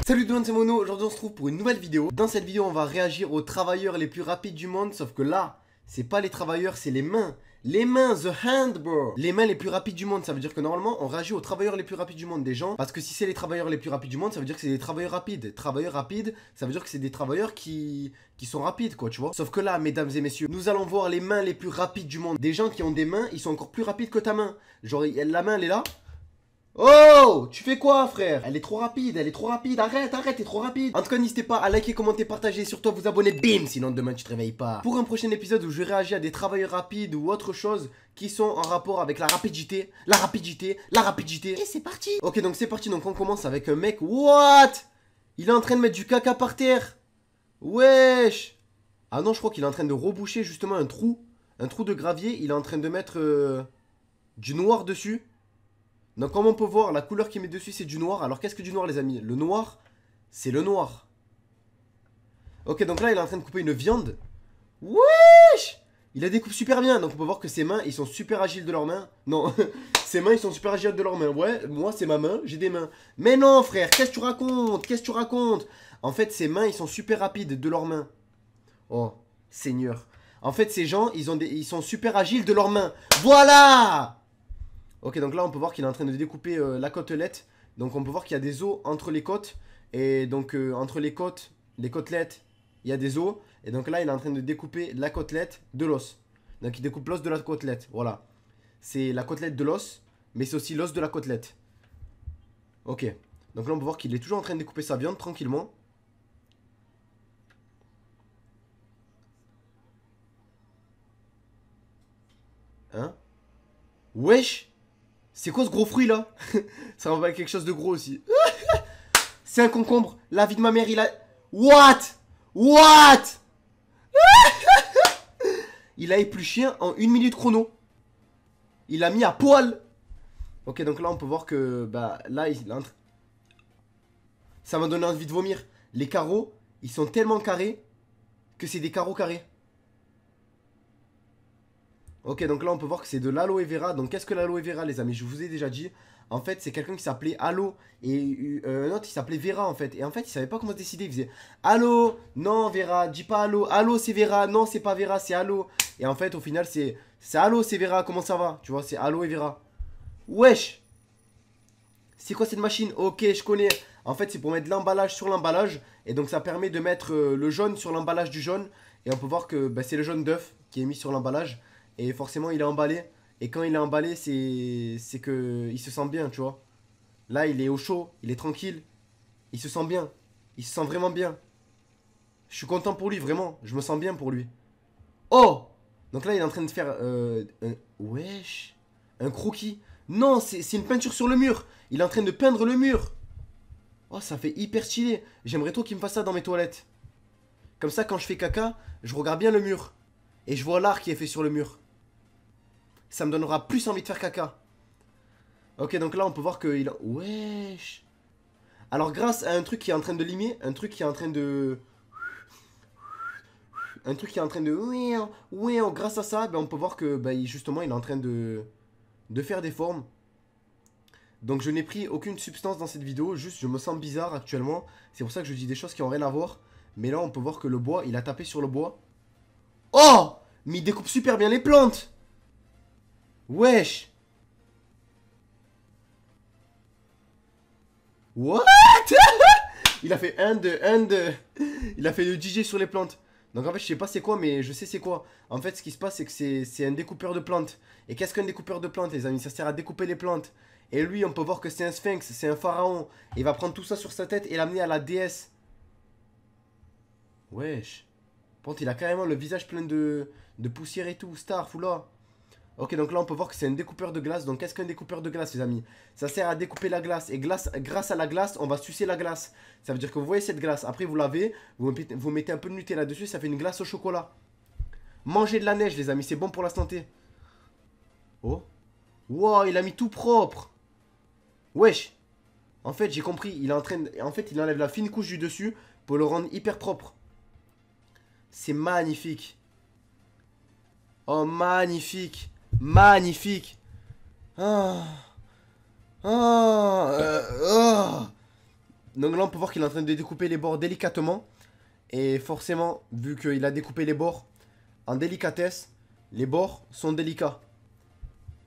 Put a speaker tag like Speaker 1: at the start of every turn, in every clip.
Speaker 1: Salut tout le monde, c'est Mono. Aujourd'hui on se retrouve pour une nouvelle vidéo. Dans cette vidéo on va réagir aux travailleurs les plus rapides du monde. Sauf que là, c'est pas les travailleurs, c'est les mains. Les mains, the hand bro. Les mains les plus rapides du monde, ça veut dire que normalement on réagit aux travailleurs les plus rapides du monde des gens. Parce que si c'est les travailleurs les plus rapides du monde, ça veut dire que c'est des travailleurs rapides. Travailleurs rapides, ça veut dire que c'est des travailleurs qui sont rapides quoi, tu vois. Sauf que là, mesdames et messieurs, nous allons voir les mains les plus rapides du monde. Des gens qui ont des mains, ils sont encore plus rapides que ta main. Genre la main elle est là. Oh, tu fais quoi frère? Elle est trop rapide, arrête, t'es trop rapide. En tout cas, n'hésitez pas à liker, commenter, partager, surtout à vous abonner, bim, sinon demain tu te réveilles pas. Pour un prochain épisode où je vais réagir à des travailleurs rapides ou autre chose qui sont en rapport avec la rapidité. Et c'est parti. Ok, donc c'est parti, donc on commence avec un mec, what? Il est en train de mettre du caca par terre. Wesh. Ah non, je crois qu'il est en train de reboucher justement un trou de gravier, il est en train de mettre du noir dessus. Donc comme on peut voir, la couleur qu'il met dessus c'est du noir. Alors qu'est-ce que du noir les amis? Le noir, c'est le noir. Ok, donc là il est en train de couper une viande. Wesh. Il la découpe super bien. Donc on peut voir que ses mains, ils sont super agiles de leurs mains. Non, ses mains ils sont super agiles de leurs mains. Ouais, moi c'est ma main, j'ai des mains. Mais non frère, qu'est-ce que tu racontes? En fait ses mains ils sont super rapides de leurs mains. Oh, Seigneur. En fait ces gens, ils sont super agiles de leurs mains. Voilà. Ok, donc là on peut voir qu'il est en train de découper la côtelette. Donc on peut voir qu'il y a des os entre les côtes. Et donc entre les côtes, les côtelettes, il y a des os. Et donc là il est en train de découper la côtelette de l'os. Donc il découpe l'os de la côtelette, voilà. C'est la côtelette de l'os, mais c'est aussi l'os de la côtelette. Ok, donc là on peut voir qu'il est toujours en train de découper sa viande tranquillement. Hein? Wesh! C'est quoi ce gros fruit là? Ça ressemble à quelque chose de gros aussi. C'est un concombre. La vie de ma mère, il a... What? Il a épluché en 1 minute chrono. Il a mis à poil. Ok, donc là on peut voir que... Bah là, ça m'a donné envie de vomir. Les carreaux, ils sont tellement carrés que c'est des carreaux carrés. Ok, donc là on peut voir que c'est de l'aloe vera. Donc qu'est-ce que l'aloe vera les amis? Je vous ai déjà dit. En fait c'est quelqu'un qui s'appelait Allo. Et un autre qui s'appelait Vera en fait. Et en fait il savait pas comment se décider. Il faisait Allo, non Vera, dis pas Allo. Allo c'est Vera, non c'est pas Vera, c'est Allo. Et en fait au final c'est Allo c'est Vera, comment ça va? Tu vois, c'est Allo et Vera. Wesh. C'est quoi cette machine? Ok, je connais. En fait c'est pour mettre l'emballage sur l'emballage. Et donc ça permet de mettre le jaune sur l'emballage du jaune. Et on peut voir que bah, c'est le jaune d'œuf qui est mis sur l'emballage. Et forcément il est emballé. Et quand il est emballé c'est que il se sent bien, tu vois. Là il est au chaud, il est tranquille. Il se sent bien. Il se sent vraiment bien. Je suis content pour lui, vraiment. Je me sens bien pour lui. Oh. Donc là il est en train de faire wesh. Un croquis. Non, c'est une peinture sur le mur. Il est en train de peindre le mur. Oh, ça fait hyper stylé. J'aimerais trop qu'il me fasse ça dans mes toilettes. Comme ça quand je fais caca, je regarde bien le mur. Et je vois l'art qui est fait sur le mur. Ça me donnera plus envie de faire caca. Ok, donc là on peut voir qu'il a... Wesh. Alors grâce à un truc qui est en train de limer, un truc qui est en train de... Grâce à ça, ben, on peut voir que ben, justement il est en train de faire des formes. Donc je n'ai pris aucune substance dans cette vidéo, juste je me sens bizarre actuellement. C'est pour ça que je dis des choses qui n'ont rien à voir. Mais là on peut voir que le bois, il a tapé sur le bois. Oh! Mais il découpe super bien les plantes. Wesh. What? Il a fait Il a fait le DJ sur les plantes. Donc en fait je sais pas c'est quoi mais je sais c'est quoi. En fait ce qui se passe c'est que c'est un découpeur de plantes. Et qu'est-ce qu'un découpeur de plantes les amis? Ça sert à découper les plantes. Et lui on peut voir que c'est un sphinx, c'est un pharaon. Il va prendre tout ça sur sa tête et l'amener à la déesse. Wesh. Par contre il a carrément le visage plein de poussière et tout. Star, foula. Ok, donc là on peut voir que c'est un découpeur de glace. Donc qu'est-ce qu'un découpeur de glace les amis? Ça sert à découper la glace. Et grâce à la glace, on va sucer la glace. Ça veut dire que vous voyez cette glace. Après vous lavez, vous mettez un peu de Nutella dessus. Ça fait une glace au chocolat. Mangez de la neige les amis, c'est bon pour la santé. Oh. Wow, il a mis tout propre. Wesh. En fait j'ai compris, il est en train de... En fait il enlève la fine couche du dessus pour le rendre hyper propre. C'est magnifique. Oh magnifique. Magnifique. Ah. Ah, ah. Donc là, on peut voir qu'il est en train de découper les bords délicatement. Et forcément, vu qu'il a découpé les bords en délicatesse, les bords sont délicats.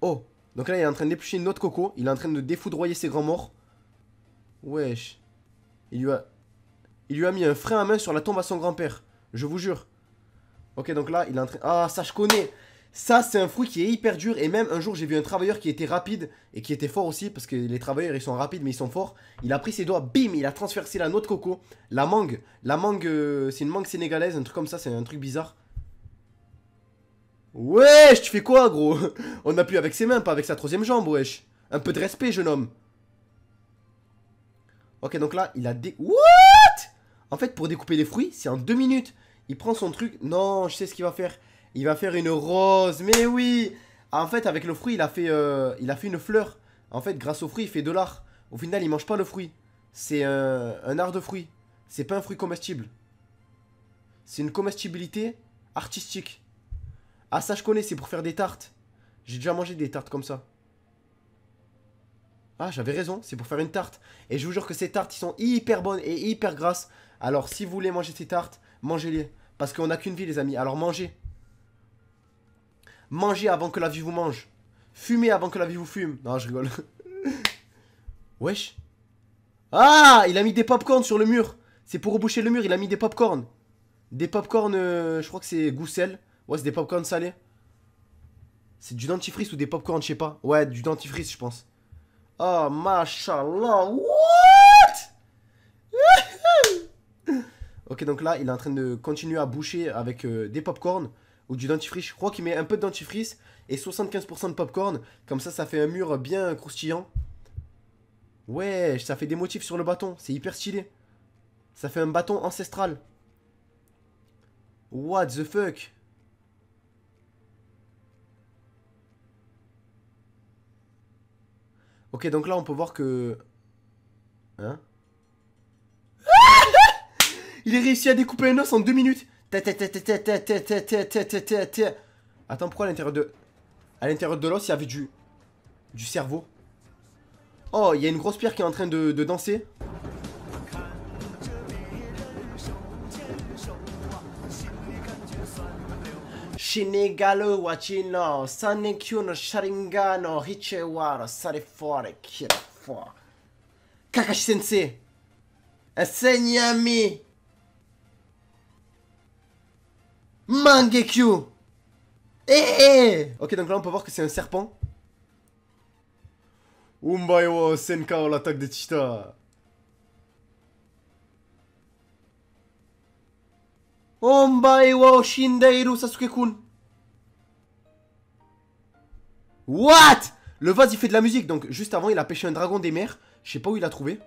Speaker 1: Oh, donc là, il est en train d'éplucher une autre coco. Il est en train de défoudroyer ses grands morts. Wesh. Il lui a mis un frein à main sur la tombe à son grand-père. Je vous jure. Ok, donc là, il est en train... Ah, ça, je connais. Ça, c'est un fruit qui est hyper dur. Et même un jour, j'ai vu un travailleur qui était rapide et qui était fort aussi. Parce que les travailleurs, ils sont rapides, mais ils sont forts. Il a pris ses doigts, bim, il a transversé la noix de coco. La mangue. La mangue, c'est une mangue sénégalaise. Un truc comme ça, c'est un truc bizarre. Wesh, tu fais quoi, gros? On appuie avec ses mains, pas avec sa troisième jambe, wesh. Un peu de respect, jeune homme. Ok, donc là, il a What? En fait, pour découper les fruits, c'est en 2 minutes. Il prend son truc. Non, je sais ce qu'il va faire. Il va faire une rose. Mais oui. En fait, avec le fruit, il a fait une fleur. En fait, grâce au fruit, il fait de l'art. Au final, il mange pas le fruit. C'est un art de fruit. C'est pas un fruit comestible. C'est une comestibilité artistique. Ah, ça, je connais, c'est pour faire des tartes. J'ai déjà mangé des tartes comme ça. Ah, j'avais raison, c'est pour faire une tarte. Et je vous jure que ces tartes, ils sont hyper bonnes et hyper grasses. Alors, si vous voulez manger ces tartes, mangez-les. Parce qu'on n'a qu'une vie, les amis. Alors, mangez. Mangez avant que la vie vous mange. Fumez avant que la vie vous fume. Non, je rigole. Wesh. Ah, il a mis des pop-corn sur le mur. C'est pour reboucher le mur, il a mis des pop-corn. Des pop-corn, je crois que c'est goût sel. Ouais, c'est des pop-corn salés. C'est du dentifrice ou des pop-corn, je sais pas. Ouais, du dentifrice, je pense. Oh, mashallah. What? Ok, donc là, il est en train de continuer à boucher avec des pop-corn ou du dentifrice. Je crois qu'il met un peu de dentifrice et 75% de pop-corn. Comme ça fait un mur bien croustillant. Ouais, ça fait des motifs sur le bâton. C'est hyper stylé. Ça fait un bâton ancestral. What the fuck? Ok, donc là, on peut voir que... Hein? Il a réussi à découper un os en 2 minutes. Attends, pourquoi à l'intérieur de... À l'intérieur de l'os, il y avait du cerveau. Oh, il y a une grosse pierre qui est en train de danser. Shinigalo wachino, sanekyu no sharingan no hichewara sarefore kirafo. Kakashi sensei, enseigne-moi. Mangekyu. Ok, donc là on peut voir que c'est un serpent. Umbai wo Senka l'attaque des Cheetahs. Umbai wo Shindeiru Sasuke-kun. What? Le vase il fait de la musique, donc juste avant il a pêché un dragon des mers. Je sais pas où il a trouvé.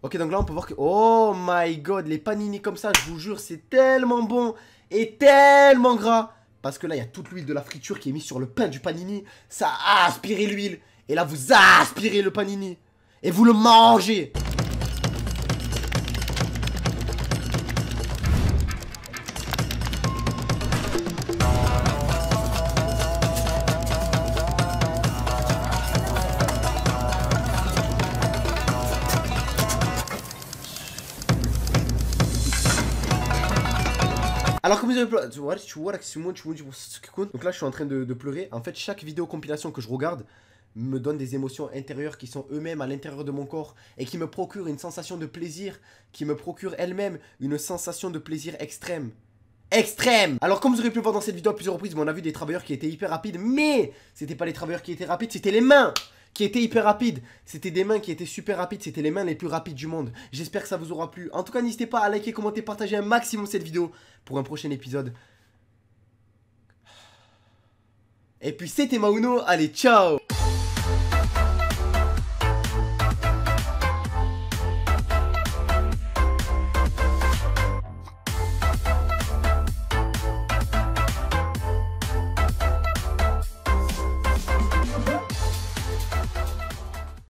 Speaker 1: Ok, donc là on peut voir que... Oh my god, les panini comme ça, je vous jure, c'est tellement bon et tellement gras. Parce que là, il y a toute l'huile de la friture qui est mise sur le pain du panini. Ça a aspiré l'huile. Et là, vous aspirez le panini. Et vous le mangez. Alors comme vous avez pu... Donc là je suis en train de pleurer. En fait chaque vidéo compilation que je regarde me donne des émotions intérieures qui sont eux-mêmes à l'intérieur de mon corps. Et qui me procurent une sensation de plaisir. Qui me procure elle-même une sensation de plaisir extrême. Extrême. Alors comme vous aurez pu le voir dans cette vidéo à plusieurs reprises, on a vu des travailleurs qui étaient hyper rapides. Mais c'était pas les travailleurs qui étaient rapides, c'était les mains qui étaient hyper rapides. C'était des mains qui étaient super rapides. C'était les mains les plus rapides du monde. J'espère que ça vous aura plu. En tout cas, n'hésitez pas à liker, commenter, partager un maximum cette vidéo pour un prochain épisode. Et puis c'était Mauno. Allez, ciao.